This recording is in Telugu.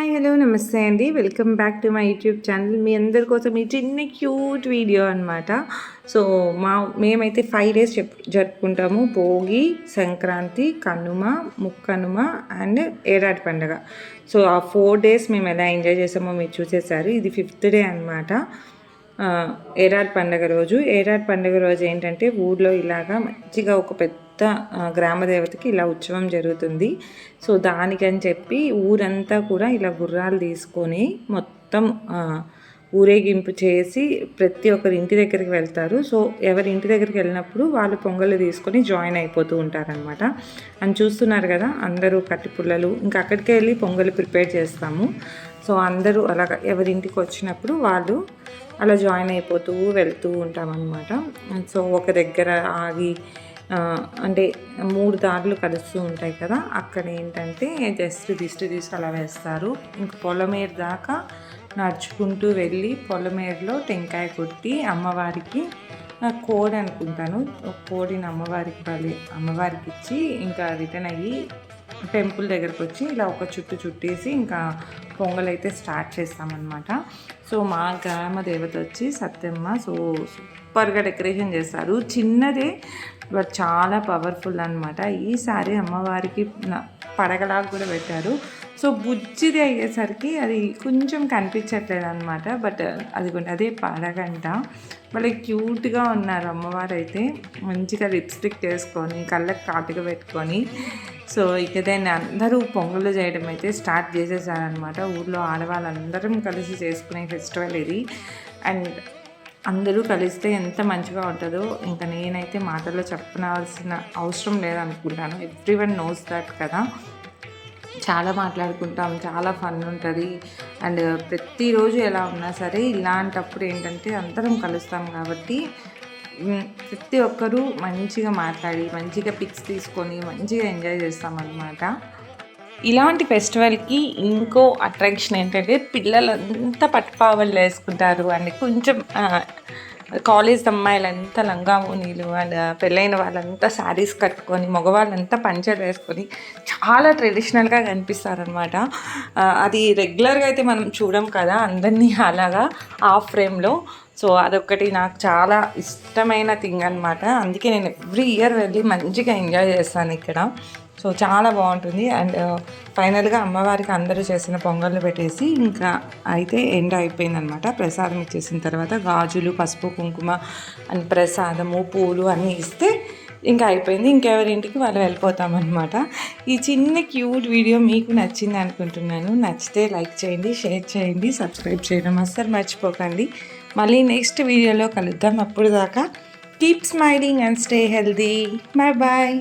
హాయ్ హలో నమస్తే అండి. Welcome back to my YouTube channel. మీ అందరి కోసం ఈ చిన్న క్యూట్ వీడియో అనమాట. సో మేమైతే 5 డేస్ జరుపుకుంటాము. భోగి, సంక్రాంతి, కనుమ, ముక్కనుమ అండ్ ఏడాది పండగ. సో ఆ 4 డేస్ మేము ఎలా ఎంజాయ్ చేసామో మీరు చూసేసారు. ఇది 5th డే అనమాట. ఏడాది పండగ రోజు ఏంటంటే ఊర్లో ఇలాగా మంచిగా ఒక పెద్ద గ్రామ దేవతకి ఇలా ఉత్సవం జరుగుతుంది. సో దానికని చెప్పి ఊరంతా కూడా ఇలా గుర్రాలు తీసుకొని మొత్తం ఊరేగింపు చేసి ప్రతి ఒక్కరి ఇంటి దగ్గరికి వెళ్తారు. సో ఎవరి ఇంటి దగ్గరికి వెళ్ళినప్పుడు వాళ్ళు పొంగలు తీసుకొని జాయిన్ అయిపోతూ ఉంటారనమాట. అని చూస్తున్నారు కదా, అందరూ కట్టిపుల్లలు ఇంకా అక్కడికి వెళ్ళి పొంగలు ప్రిపేర్ చేస్తాము. సో అందరూ అలాగ ఎవరింటికి వచ్చినప్పుడు వాళ్ళు అలా జాయిన్ అయిపోతూ వెళ్తూ ఉంటామన్నమాట. సో ఒక దగ్గర ఆగి అంటే 3 దారులు కలుస్తూ ఉంటాయి కదా, అక్కడ ఏంటంటే జస్ట్ దిష్టి తీసి అలా వేస్తారు. ఇంక పొలమేరు దాకా నడుచుకుంటూ వెళ్ళి పొలమేరులో టెంకాయ కొట్టి అమ్మవారికి కోడి అనుకుంటాను, కోడిని అమ్మవారికి ఇచ్చి ఇంకా రిటర్న్ అయ్యి టెంపుల్ దగ్గరకు వచ్చి ఇలా ఒక చుట్టూ చుట్టేసి ఇంకా పొంగల్ అయితే స్టార్ట్ చేస్తామన్నమాట. సో మా గ్రామ దేవత వచ్చి సత్యమ్మ. సో సూపర్గా డెకరేషన్ చేస్తారు. చిన్నదే బట్ చాలా పవర్ఫుల్ అనమాట. ఈసారి అమ్మవారికి పడగలాగా కూడా పెట్టారు. సో బుజ్జిది అయ్యేసరికి అది కొంచెం కనిపించట్లేదు అనమాట. బట్ అదే పడగంట. వాళ్ళ క్యూట్గా ఉన్నారు అమ్మవారు అయితే. మంచిగా లిప్స్టిక్ వేసుకొని కళ్ళకి కాటుగా పెట్టుకొని సో ఇక దాన్ని అందరూ పొంగలు చేయడం అయితే స్టార్ట్ చేసేసారనమాట. ఊర్లో ఆడవాళ్ళందరం కలిసి చేసుకునే ఫెస్టివల్ ఇది. అండ్ అందరూ కలిస్తే ఎంత మంచిగా ఉంటుందో ఇంకా నేనైతే మాటల్లో చెప్పనవలసిన అవసరం లేదనుకుంటాను. ఎవ్రీవన్ నోస్ దట్ కదా. చాలా మాట్లాడుకుంటాం, చాలా ఫన్ ఉంటుంది. అండ్ ప్రతిరోజు ఎలా ఉన్నా సరే ఇలాంటప్పుడు ఏంటంటే అందరం కలుస్తాం కాబట్టి ప్రతి ఒక్కరూ మంచిగా మాట్లాడి మంచిగా పిక్స్ తీసుకొని మంచిగా ఎంజాయ్ చేస్తామన్నమాట. ఇలాంటి ఫెస్టివల్కి ఇంకో అట్రాక్షన్ ఏంటంటే పిల్లలంతా పట్టుపావలు వేసుకుంటారు. అండ్ కొంచెం కాలేజ్ అమ్మాయిలంతా లంగా ఓనీలు అండ్ పెళ్ళైన వాళ్ళంతా శారీస్ కట్టుకొని మగవాళ్ళంతా పంచలు వేసుకొని చాలా ట్రెడిషనల్గా కనిపిస్తారనమాట. అది రెగ్యులర్గా అయితే మనం చూడం కదా అందరినీ అలాగా హాఫ్ ఫ్రేమ్లో. సో అదొక్కటి నాకు చాలా ఇష్టమైన థింగ్ అనమాట. అందుకే నేను ఎవ్రీ ఇయర్ వెళ్ళి మంచిగా ఎంజాయ్ చేస్తాను ఇక్కడ. సో చాలా బాగుంటుంది. అండ్ ఫైనల్గా అమ్మవారికి అందరూ చేసిన పొంగళ్ళు పెట్టేసి ఇంకా అయితే ఎండ్ అయిపోయిందనమాట. ప్రసాదం ఇచ్చేసిన తర్వాత గాజులు, పసుపు, కుంకుమ అండ్ ప్రసాదము, పూలు అన్నీ ఇస్తే ఇంకా అయిపోయింది. ఇంకెవరింటికి వాళ్ళు వెళ్ళిపోతామన్నమాట. ఈ చిన్న క్యూట్ వీడియో మీకు నచ్చింది అనుకుంటున్నాను. నచ్చితే లైక్ చేయండి, షేర్ చేయండి, సబ్స్క్రైబ్ చేయడం అస్సలు మర్చిపోకండి. మళ్ళీ నెక్స్ట్ వీడియోలో కలుద్దాం. అప్పుడు దాకా keep smiling and stay healthy. Bye bye.